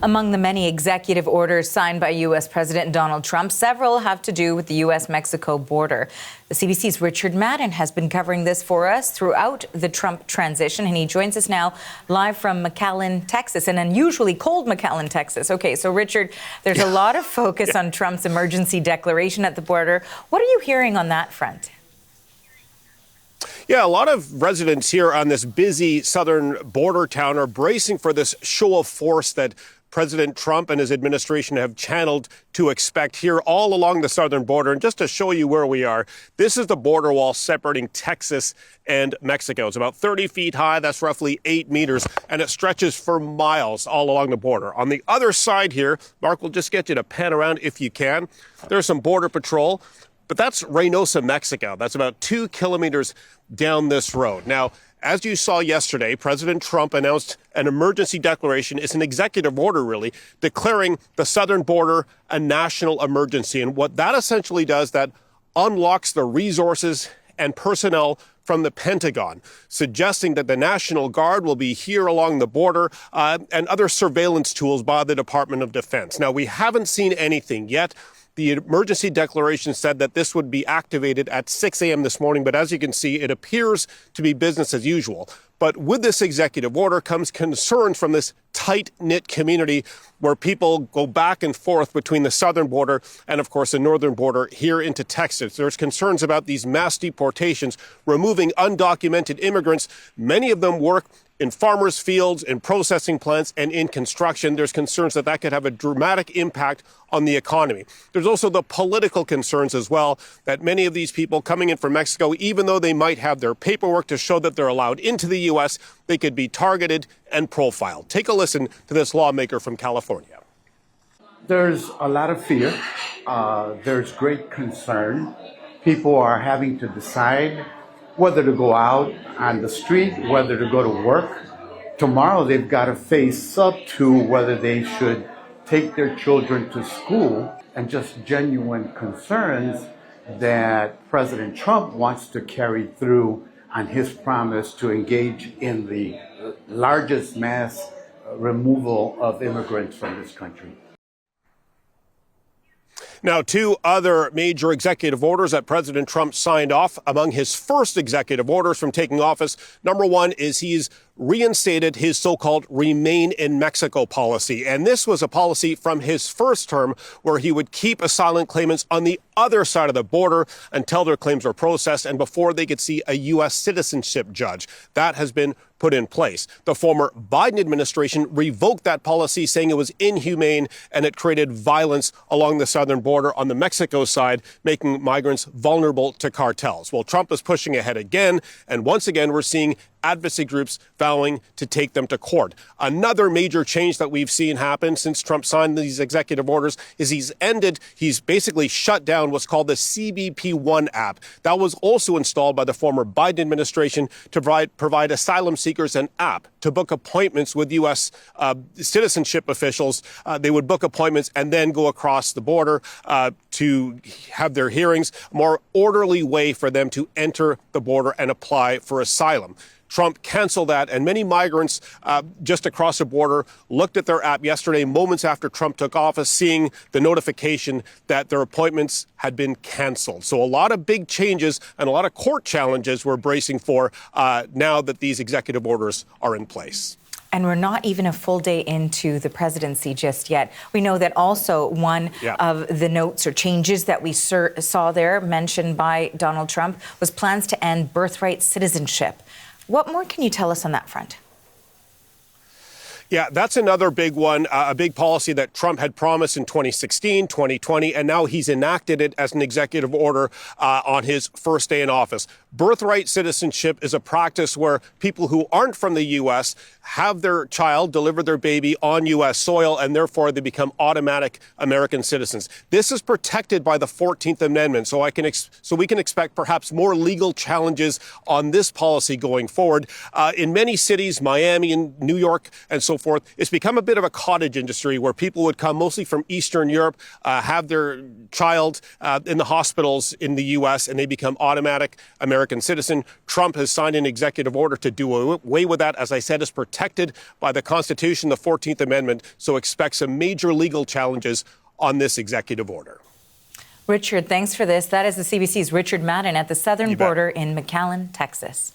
Among the many executive orders signed by U.S. President Donald Trump, several have to do with the U.S.-Mexico border. The CBC's Richard Madden has been covering this for us throughout the Trump transition, and he joins us now live from McAllen, Texas, an unusually cold McAllen, Texas. Okay, so Richard, there's a lot of focus on Trump's emergency declaration at the border. What are you hearing on that front? Yeah, a lot of residents here on this busy southern border town are bracing for this show of force that President Trump and his administration have channeled to expect here all along the southern border. And just to show you where we are, this is the border wall separating Texas and Mexico. It's about 30 feet high. That's roughly 8 meters, and it stretches for miles all along the border. On the other side here, Mark, we'll just get you to pan around if you can. There's some border patrol, but that's Reynosa, Mexico. That's about 2 kilometers down this road. Now, as you saw yesterday, President Trump announced an emergency declaration. It's an executive order, really, declaring the southern border a national emergency. And what that essentially does, that unlocks the resources and personnel from the Pentagon, suggesting that the National Guard will be here along the border and other surveillance tools by the Department of Defense. Now, we haven't seen anything yet. The emergency declaration said that this would be activated at 6 a.m. this morning, but as you can see, it appears to be business as usual. But with this executive order comes concerns from this tight-knit community where people go back and forth between the southern border and, of course, the northern border here into Texas. There's concerns about these mass deportations, removing undocumented immigrants. Many of them work in farmers' fields, in processing plants, and in construction. There's concerns that that could have a dramatic impact on the economy. There's also the political concerns as well, that many of these people coming in from Mexico, even though they might have their paperwork to show that they're allowed into the U.S., they could be targeted and profiled. Take a listen to this lawmaker from California. There's a lot of fear. There's great concern. People are having to decide whether to go out on the street, whether to go to work. Tomorrow they've got to face up to whether they should take their children to school, and just genuine concerns that President Trump wants to carry through on his promise to engage in the largest mass removal of immigrants from this country. Now, 2 other major executive orders that President Trump signed off among his first executive orders from taking office. Number 1 is he's reinstated his so-called Remain in Mexico policy. And this was a policy from his first term where he would keep asylum claimants on the other side of the border until their claims were processed and before they could see a U.S. citizenship judge. That has been put in place. The former Biden administration revoked that policy, saying it was inhumane and it created violence along the southern border on the Mexico side, making migrants vulnerable to cartels. Well, Trump is pushing ahead again, and once again, we're seeing advocacy groups vowing to take them to court. Another major change that we've seen happen since Trump signed these executive orders is he's basically shut down what's called the CBP One app. That was also installed by the former Biden administration to provide asylum seekers an app to book appointments with U.S. citizenship officials. They would book appointments and then go across the border to have their hearings, a more orderly way for them to enter the border and apply for asylum. Trump canceled that, and many migrants just across the border looked at their app yesterday, moments after Trump took office, seeing the notification that their appointments had been canceled. So a lot of big changes and a lot of court challenges we're bracing for now that these executive orders are in place. And we're not even a full day into the presidency just yet. We know that also one of the notes or changes that we saw there mentioned by Donald Trump was plans to end birthright citizenship. What more can you tell us on that front? Yeah, that's another big one, a big policy that Trump had promised in 2016, 2020, and now he's enacted it as an executive order on his first day in office. Birthright citizenship is a practice where people who aren't from the U.S. have their child deliver their baby on U.S. soil, and therefore they become automatic American citizens. This is protected by the 14th Amendment, so we can expect perhaps more legal challenges on this policy going forward. In many cities, Miami and New York and so so forth. It's become a bit of a cottage industry where people would come mostly from Eastern Europe, have their child in the hospitals in the U.S., and they become automatic American citizen. Trump has signed an executive order to do away with that. As I said, is protected by the Constitution, the 14th Amendment, so expect some major legal challenges on this executive order. Richard, thanks for this. That is the CBC's Richard Madden at the southern border in McAllen, Texas.